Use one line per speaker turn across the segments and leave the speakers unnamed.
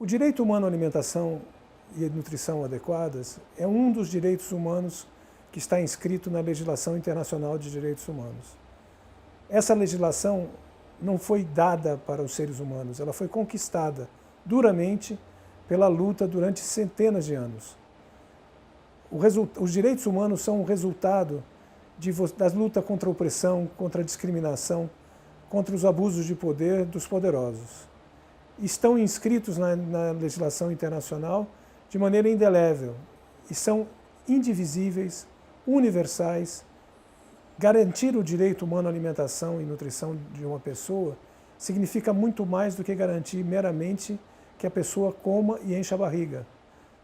O direito humano à alimentação e à nutrição adequadas é um dos direitos humanos que está inscrito na legislação internacional de direitos humanos. Essa legislação não foi dada para os seres humanos, ela foi conquistada duramente pela luta durante centenas de anos. Os direitos humanos são o resultado da luta contra a opressão, contra a discriminação, contra os abusos de poder dos poderosos. Estão inscritos na legislação internacional de maneira indelével e são indivisíveis, universais. Garantir o direito humano à alimentação e nutrição de uma pessoa significa muito mais do que garantir meramente que a pessoa coma e encha a barriga.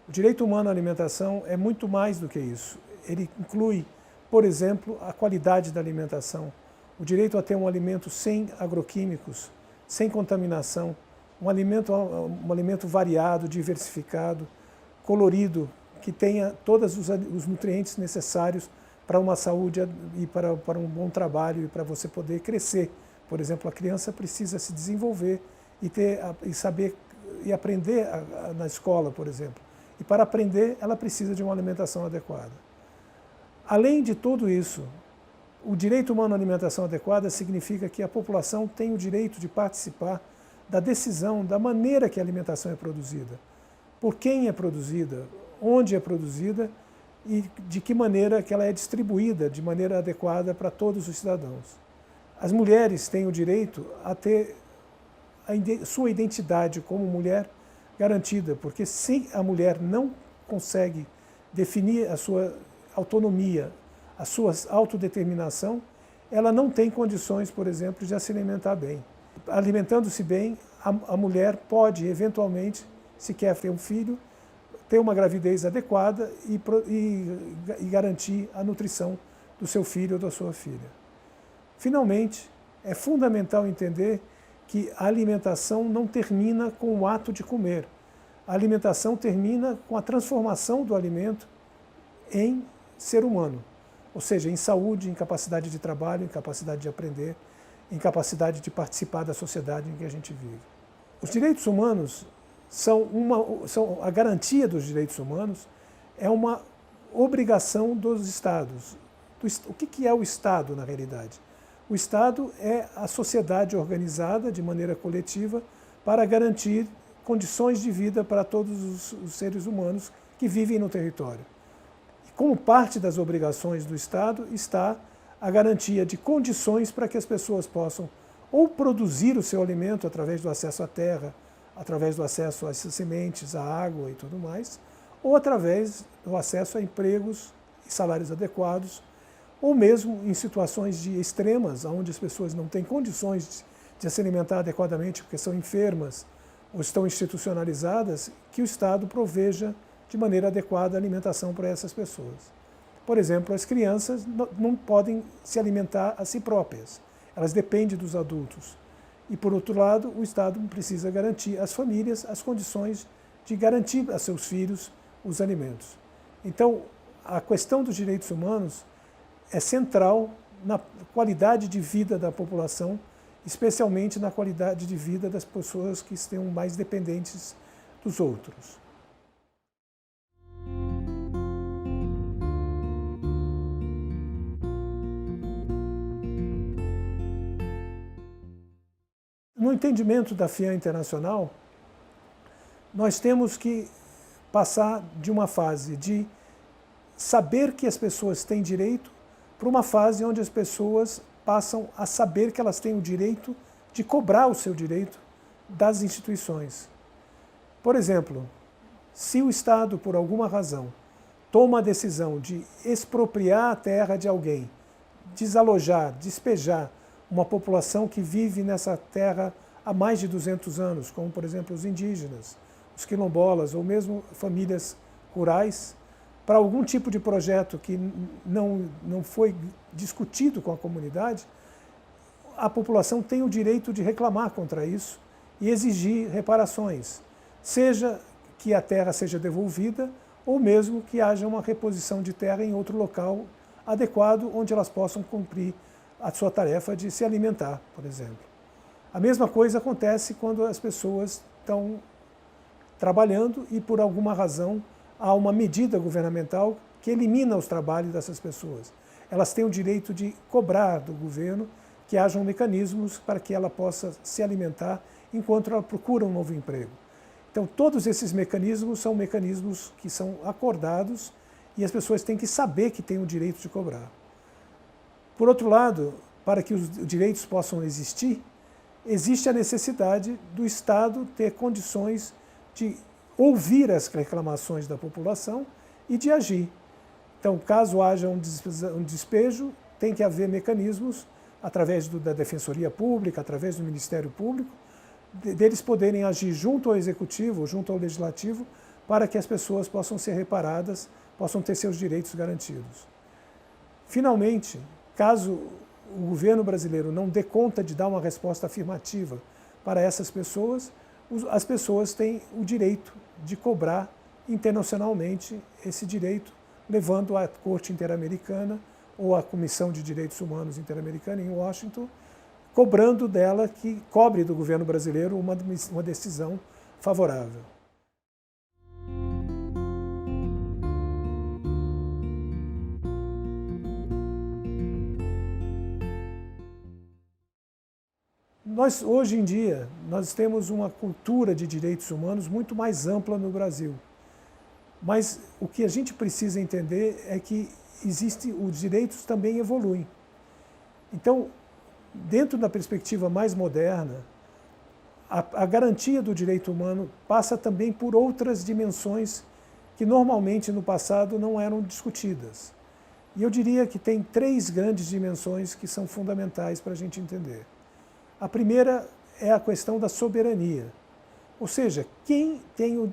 O direito humano à alimentação é muito mais do que isso. Ele inclui, por exemplo, a qualidade da alimentação, o direito a ter um alimento sem agroquímicos, sem contaminação, um alimento variado, diversificado, colorido, que tenha todos os nutrientes necessários para uma saúde e para um bom trabalho e para você poder crescer. Por exemplo, a criança precisa se desenvolver e saber e aprender na escola, por exemplo. E para aprender, ela precisa de uma alimentação adequada. Além de tudo isso, o direito humano à alimentação adequada significa que a população tem o direito de participar da decisão da maneira que a alimentação é produzida, por quem é produzida, onde é produzida e de que maneira que ela é distribuída de maneira adequada para todos os cidadãos. As mulheres têm o direito a ter sua identidade como mulher garantida, porque se a mulher não consegue definir a sua autonomia, a sua autodeterminação, ela não tem condições, por exemplo, de se alimentar bem. Alimentando-se bem, a mulher pode, eventualmente, se quer ter um filho, ter uma gravidez adequada e garantir a nutrição do seu filho ou da sua filha. Finalmente, é fundamental entender que a alimentação não termina com o ato de comer. A alimentação termina com a transformação do alimento em ser humano, ou seja, em saúde, em capacidade de trabalho, em capacidade de aprender, em capacidade de participar da sociedade em que a gente vive. Os direitos humanos a garantia dos direitos humanos é uma obrigação dos Estados. O que é o Estado, na realidade? O Estado é a sociedade organizada de maneira coletiva para garantir condições de vida para todos os seres humanos que vivem no território. E como parte das obrigações do Estado está a garantia de condições para que as pessoas possam ou produzir o seu alimento através do acesso à terra, através do acesso às sementes, à água e tudo mais, ou através do acesso a empregos e salários adequados, ou mesmo em situações extremas, onde as pessoas não têm condições de se alimentar adequadamente porque são enfermas ou estão institucionalizadas, que o Estado proveja de maneira adequada a alimentação para essas pessoas. Por exemplo, as crianças não podem se alimentar a si próprias, elas dependem dos adultos. E, por outro lado, o Estado precisa garantir às famílias as condições de garantir a seus filhos os alimentos. Então, a questão dos direitos humanos é central na qualidade de vida da população, especialmente na qualidade de vida das pessoas que estão mais dependentes dos outros. No entendimento da FIAN Internacional, nós temos que passar de uma fase de saber que as pessoas têm direito para uma fase onde as pessoas passam a saber que elas têm o direito de cobrar o seu direito das instituições. Por exemplo, se o Estado, por alguma razão, toma a decisão de expropriar a terra de alguém, desalojar, despejar uma população que vive nessa terra há mais de 200 anos, como, por exemplo, os indígenas, os quilombolas, ou mesmo famílias rurais, para algum tipo de projeto que não foi discutido com a comunidade, a população tem o direito de reclamar contra isso e exigir reparações, seja que a terra seja devolvida ou mesmo que haja uma reposição de terra em outro local adequado, onde elas possam cumprir a sua tarefa de se alimentar, por exemplo. A mesma coisa acontece quando as pessoas trabalhando e, por alguma razão, há uma medida governamental que elimina os trabalhos dessas pessoas. Elas têm o direito de cobrar do governo que hajam mecanismos para que ela possa se alimentar enquanto ela procura um novo emprego. Então, todos esses mecanismos são mecanismos que são acordados e as pessoas têm que saber que têm o direito de cobrar. Por outro lado, para que os direitos possam existir, existe a necessidade do Estado ter condições de ouvir as reclamações da população e de agir. Então, caso haja um despejo, tem que haver mecanismos, através da Defensoria Pública, através do Ministério Público, deles poderem agir junto ao Executivo, junto ao Legislativo, para que as pessoas possam ser reparadas, possam ter seus direitos garantidos. Finalmente, caso o governo brasileiro não dê conta de dar uma resposta afirmativa para essas pessoas, as pessoas têm o direito de cobrar internacionalmente esse direito, levando à Corte Interamericana ou à Comissão de Direitos Humanos Interamericana em Washington, cobrando dela que cobre do governo brasileiro uma decisão favorável. Hoje em dia, nós temos uma cultura de direitos humanos muito mais ampla no Brasil. Mas o que a gente precisa entender é que os direitos também evoluem. Então, dentro da perspectiva mais moderna, a garantia do direito humano passa também por outras dimensões que normalmente no passado não eram discutidas. E eu diria que tem 3 grandes dimensões que são fundamentais para a gente entender. A primeira é a questão da soberania, ou seja, quem tem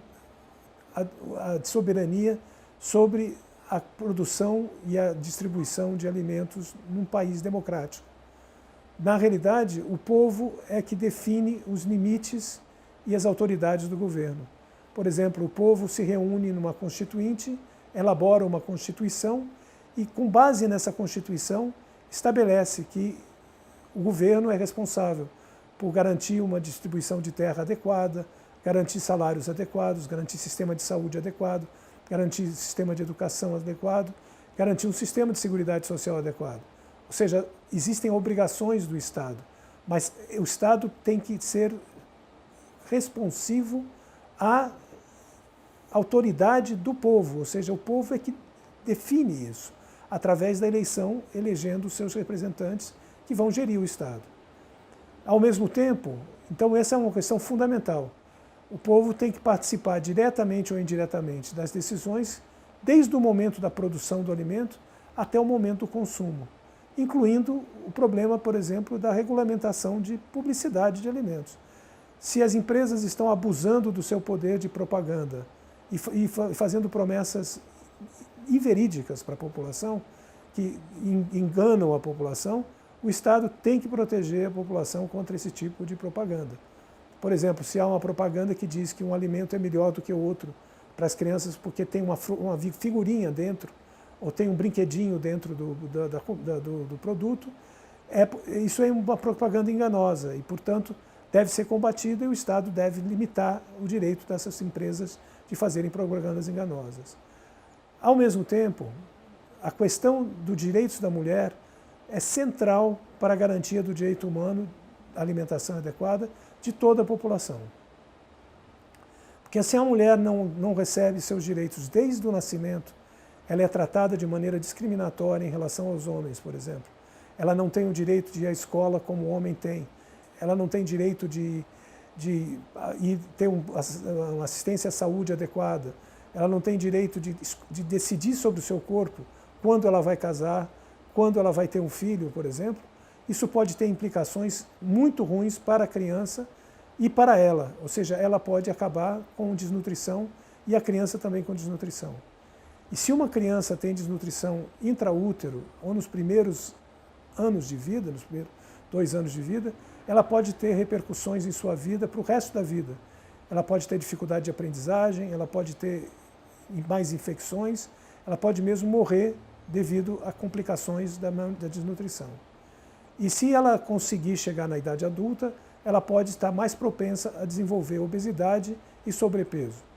a soberania sobre a produção e a distribuição de alimentos num país democrático. Na realidade, o povo é que define os limites e as autoridades do governo. Por exemplo, o povo se reúne numa constituinte, elabora uma constituição e, com base nessa constituição, estabelece que o governo é responsável por garantir uma distribuição de terra adequada, garantir salários adequados, garantir sistema de saúde adequado, garantir sistema de educação adequado, garantir um sistema de seguridade social adequado. Ou seja, existem obrigações do Estado, mas o Estado tem que ser responsivo à autoridade do povo, ou seja, o povo é que define isso, através da eleição, elegendo os seus representantes que vão gerir o Estado. Ao mesmo tempo, então essa é uma questão fundamental. O povo tem que participar diretamente ou indiretamente das decisões, desde o momento da produção do alimento até o momento do consumo, incluindo o problema, por exemplo, da regulamentação de publicidade de alimentos. Se as empresas estão abusando do seu poder de propaganda e fazendo promessas inverídicas para a população, que enganam a população, o Estado tem que proteger a população contra esse tipo de propaganda. Por exemplo, se há uma propaganda que diz que um alimento é melhor do que o outro para as crianças porque tem uma figurinha dentro, ou tem um brinquedinho dentro do produto, isso é uma propaganda enganosa e, portanto, deve ser combatida e o Estado deve limitar o direito dessas empresas de fazerem propagandas enganosas. Ao mesmo tempo, a questão dos direitos da mulher é central para a garantia do direito humano à alimentação adequada de toda a população. Porque se a mulher não recebe seus direitos desde o nascimento, ela é tratada de maneira discriminatória em relação aos homens, por exemplo. Ela não tem o direito de ir à escola como o homem tem. Ela não tem direito de ter uma assistência à saúde adequada. Ela não tem direito de decidir sobre o seu corpo, quando ela vai casar, quando ela vai ter um filho, por exemplo. Isso pode ter implicações muito ruins para a criança e para ela, ou seja, ela pode acabar com desnutrição e a criança também com desnutrição. E se uma criança tem desnutrição intraútero ou nos primeiros anos de vida, nos primeiros 2 anos de vida, ela pode ter repercussões em sua vida para o resto da vida. Ela pode ter dificuldade de aprendizagem, ela pode ter mais infecções, ela pode mesmo morrer devido a complicações da desnutrição. E se ela conseguir chegar na idade adulta, ela pode estar mais propensa a desenvolver obesidade e sobrepeso.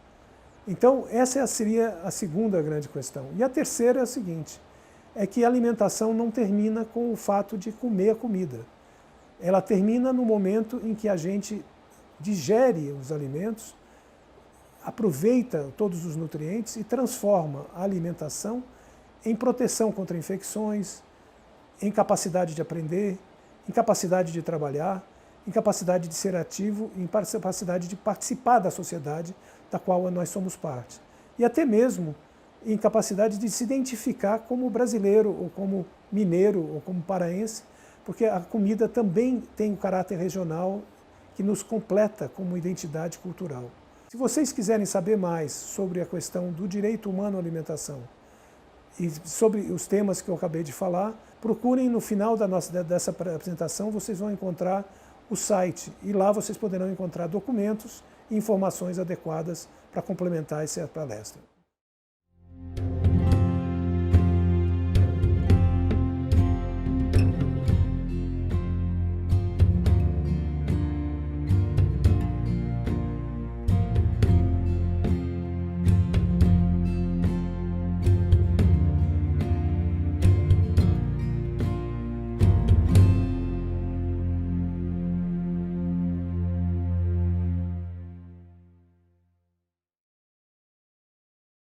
Então, essa seria a segunda grande questão. E a terceira é a seguinte, é que a alimentação não termina com o fato de comer a comida. Ela termina no momento em que a gente digere os alimentos, aproveita todos os nutrientes e transforma a alimentação em proteção contra infecções, em capacidade de aprender, em capacidade de trabalhar, em capacidade de ser ativo, em capacidade de participar da sociedade da qual nós somos parte. E até mesmo em capacidade de se identificar como brasileiro, ou como mineiro, ou como paraense, porque a comida também tem um caráter regional que nos completa como identidade cultural. Se vocês quiserem saber mais sobre a questão do direito humano à alimentação e sobre os temas que eu acabei de falar, procurem no final dessa apresentação, vocês vão encontrar o site e lá vocês poderão encontrar documentos e informações adequadas para complementar essa palestra.